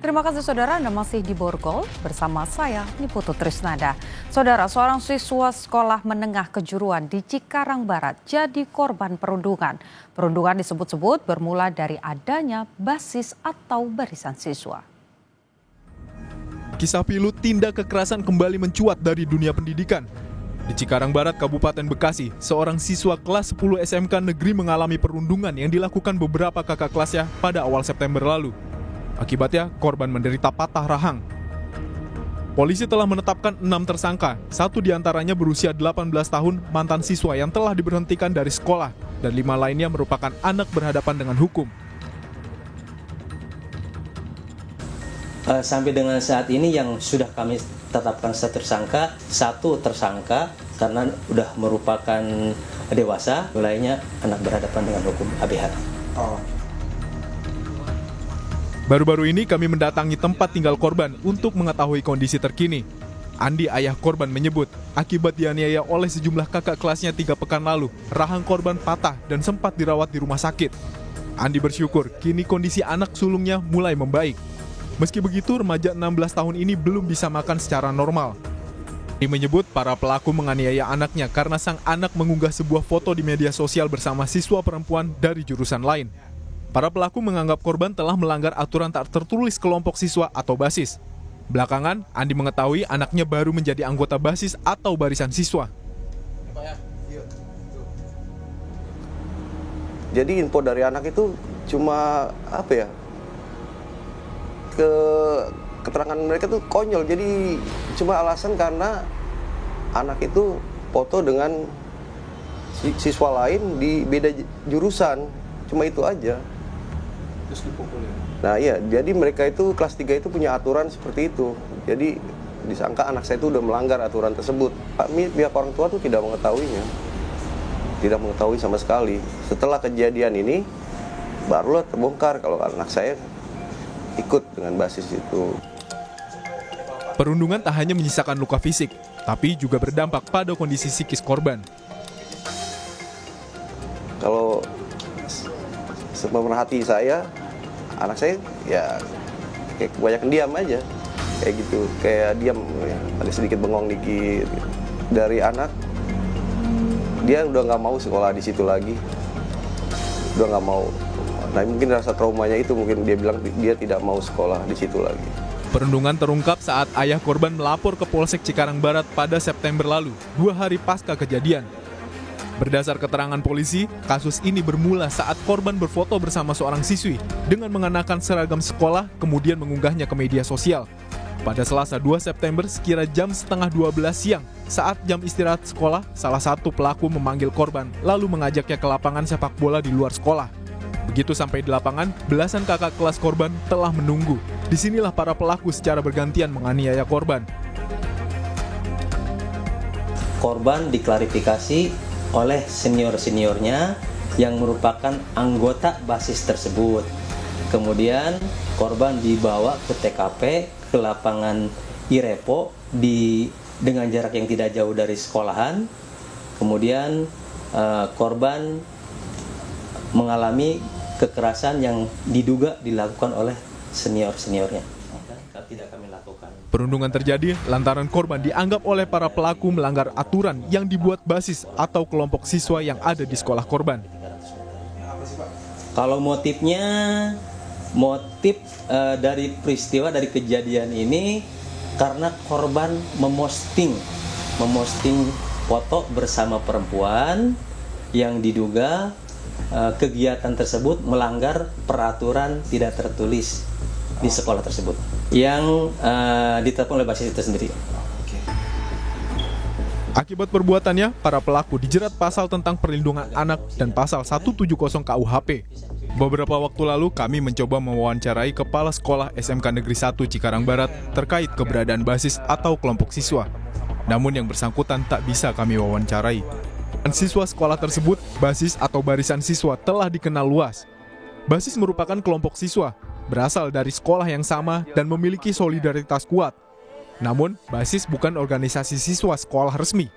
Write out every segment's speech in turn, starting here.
Terima kasih saudara, Anda masih di Borgol bersama saya, Niputu Trisnanda. Saudara, seorang siswa sekolah menengah kejuruan di Cikarang Barat jadi korban perundungan. Perundungan disebut-sebut bermula dari adanya basis atau barisan siswa. Kisah pilu tindak kekerasan kembali mencuat dari dunia pendidikan. Di Cikarang Barat, Kabupaten Bekasi, seorang siswa kelas 10 SMK negeri mengalami perundungan yang dilakukan beberapa kakak kelasnya pada awal September lalu. Akibatnya, korban menderita patah rahang. Polisi telah menetapkan 6 tersangka, satu diantaranya berusia 18 tahun, mantan siswa yang telah diberhentikan dari sekolah, dan 5 lainnya merupakan anak berhadapan dengan hukum. Sampai dengan saat ini yang sudah kami tetapkan satu tersangka karena sudah merupakan dewasa, lainnya anak berhadapan dengan hukum ABH. Baru-baru ini kami mendatangi tempat tinggal korban untuk mengetahui kondisi terkini. Andi, ayah korban, menyebut akibat dianiaya oleh sejumlah kakak kelasnya 3 pekan lalu, rahang korban patah dan sempat dirawat di rumah sakit. Andi bersyukur kini kondisi anak sulungnya mulai membaik. Meski begitu, remaja 16 tahun ini belum bisa makan secara normal. Andi menyebut para pelaku menganiaya anaknya karena sang anak mengunggah sebuah foto di media sosial bersama siswa perempuan dari jurusan lain. Para pelaku menganggap korban telah melanggar aturan tak tertulis kelompok siswa atau basis. Belakangan, Andi mengetahui anaknya baru menjadi anggota basis atau barisan siswa. Jadi info dari anak itu cuma keterangan mereka tuh konyol. Jadi cuma alasan karena anak itu foto dengan siswa lain di beda jurusan. Cuma itu aja. Nah iya, jadi mereka itu kelas 3 itu punya aturan seperti itu. Jadi disangka anak saya itu udah melanggar aturan tersebut. Pihak orang tua tuh tidak mengetahuinya. Tidak mengetahui sama sekali. Setelah kejadian ini, barulah terbongkar kalau anak saya ikut dengan basis itu. Perundungan tak hanya menyisakan luka fisik, tapi juga berdampak pada kondisi psikis korban. Kalau sepemerhati saya, anak saya ya kayak kebanyakan diam aja, kayak gitu, kayak diam, ada sedikit bengong dikit. Dari anak, dia udah nggak mau sekolah di situ lagi, udah nggak mau. Nah mungkin rasa traumanya itu, mungkin dia bilang dia tidak mau sekolah di situ lagi. Perundungan terungkap saat ayah korban melapor ke Polsek Cikarang Barat pada September lalu, 2 hari pasca kejadian. Berdasar keterangan polisi, kasus ini bermula saat korban berfoto bersama seorang siswi dengan mengenakan seragam sekolah, kemudian mengunggahnya ke media sosial. Pada Selasa 2 September sekira jam setengah 12 siang, saat jam istirahat sekolah, salah satu pelaku memanggil korban, lalu mengajaknya ke lapangan sepak bola di luar sekolah. Begitu sampai di lapangan, belasan kakak kelas korban telah menunggu. Disinilah para pelaku secara bergantian menganiaya korban. Korban diklarifikasi oleh senior-seniornya yang merupakan anggota basis tersebut. Kemudian korban dibawa ke TKP, ke lapangan Irepo dengan jarak yang tidak jauh dari sekolahan. Kemudian korban mengalami kekerasan yang diduga dilakukan oleh senior-seniornya. Tidak kami lakukan. Perundungan terjadi lantaran korban dianggap oleh para pelaku melanggar aturan yang dibuat basis atau kelompok siswa yang ada di sekolah korban. Kalau motif dari peristiwa, dari kejadian ini karena korban memosting foto bersama perempuan yang diduga kegiatan tersebut melanggar peraturan tidak tertulis di sekolah tersebut yang ditetapkan oleh basis itu sendiri. Akibat perbuatannya, para pelaku dijerat pasal tentang perlindungan anak dan pasal 170 KUHP. Beberapa waktu lalu kami mencoba mewawancarai Kepala Sekolah SMK Negeri 1 Cikarang Barat terkait keberadaan basis atau kelompok siswa. Namun yang bersangkutan tak bisa kami wawancarai. Siswa sekolah tersebut, basis atau barisan siswa telah dikenal luas. Basis merupakan kelompok siswa, berasal dari sekolah yang sama dan memiliki solidaritas kuat. Namun, basis bukan organisasi siswa sekolah resmi.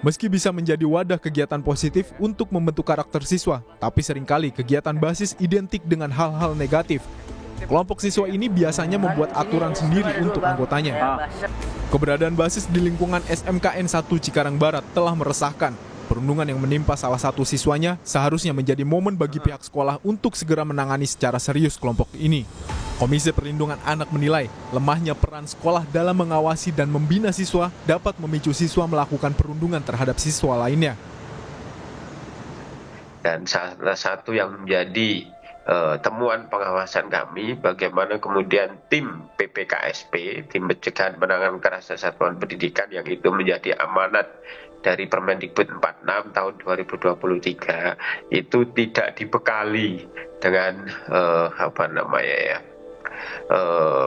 Meski bisa menjadi wadah kegiatan positif untuk membentuk karakter siswa, tapi seringkali kegiatan basis identik dengan hal-hal negatif. Kelompok siswa ini biasanya membuat aturan sendiri untuk anggotanya. Keberadaan basis di lingkungan SMKN 1 Cikarang Barat telah meresahkan. Perundungan yang menimpa salah satu siswanya seharusnya menjadi momen bagi pihak sekolah untuk segera menangani secara serius kelompok ini. Komisi Perlindungan Anak menilai lemahnya peran sekolah dalam mengawasi dan membina siswa dapat memicu siswa melakukan perundungan terhadap siswa lainnya. Dan salah satu yang menjadi temuan pengawasan kami, bagaimana kemudian tim PPKSP, tim pencegahan penanganan kekerasan satuan pendidikan, yang itu menjadi amanat dari Permendikbud 46 tahun 2023, itu tidak dibekali dengan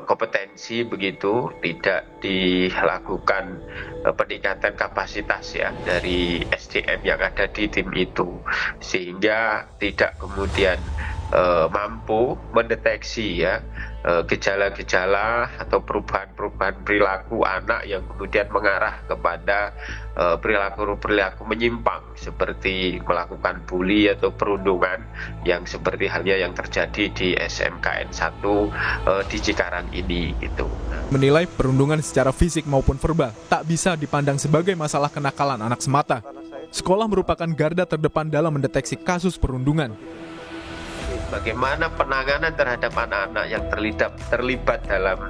kompetensi begitu, tidak dilakukan peningkatan kapasitas ya dari SDM yang ada di tim itu, sehingga tidak kemudian mampu mendeteksi ya gejala-gejala atau perubahan-perubahan perilaku anak yang kemudian mengarah kepada perilaku-perilaku menyimpang seperti melakukan bully atau perundungan yang seperti halnya yang terjadi di SMKN 1 di Cikarang ini gitu. Menilai perundungan secara fisik maupun verbal tak bisa dipandang sebagai masalah kenakalan anak semata. Sekolah merupakan garda terdepan dalam mendeteksi kasus perundungan. Bagaimana penanganan terhadap anak-anak yang terlibat dalam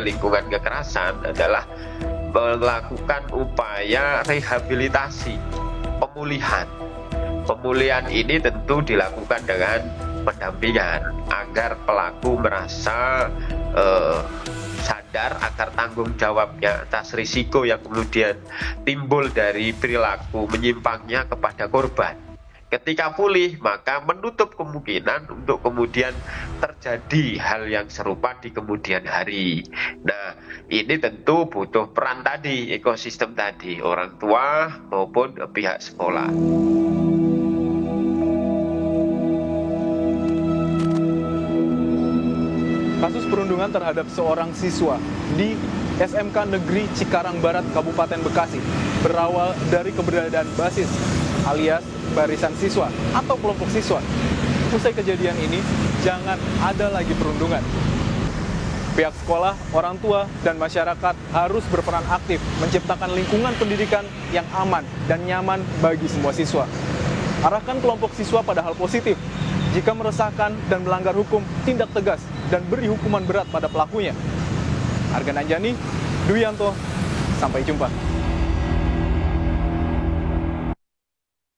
lingkungan kekerasan adalah melakukan upaya rehabilitasi, pemulihan. Pemulihan ini tentu dilakukan dengan pendampingan agar pelaku merasa sadar akan tanggung jawabnya atas risiko yang kemudian timbul dari perilaku menyimpangnya kepada korban. Ketika pulih, maka menutup kemungkinan untuk kemudian terjadi hal yang serupa di kemudian hari. Nah, ini tentu butuh peran tadi, ekosistem tadi, orang tua maupun pihak sekolah. Kasus perundungan terhadap seorang siswa di SMK Negeri Cikarang Barat, Kabupaten Bekasi berawal dari keberadaan basis alias barisan siswa atau kelompok siswa. Usai kejadian ini, jangan ada lagi perundungan. Pihak sekolah, orang tua, dan masyarakat harus berperan aktif menciptakan lingkungan pendidikan yang aman dan nyaman bagi semua siswa. Arahkan kelompok siswa pada hal positif. Jika meresahkan dan melanggar hukum, tindak tegas dan beri hukuman berat pada pelakunya. Argan Anjani, Dwi Yanto, sampai jumpa.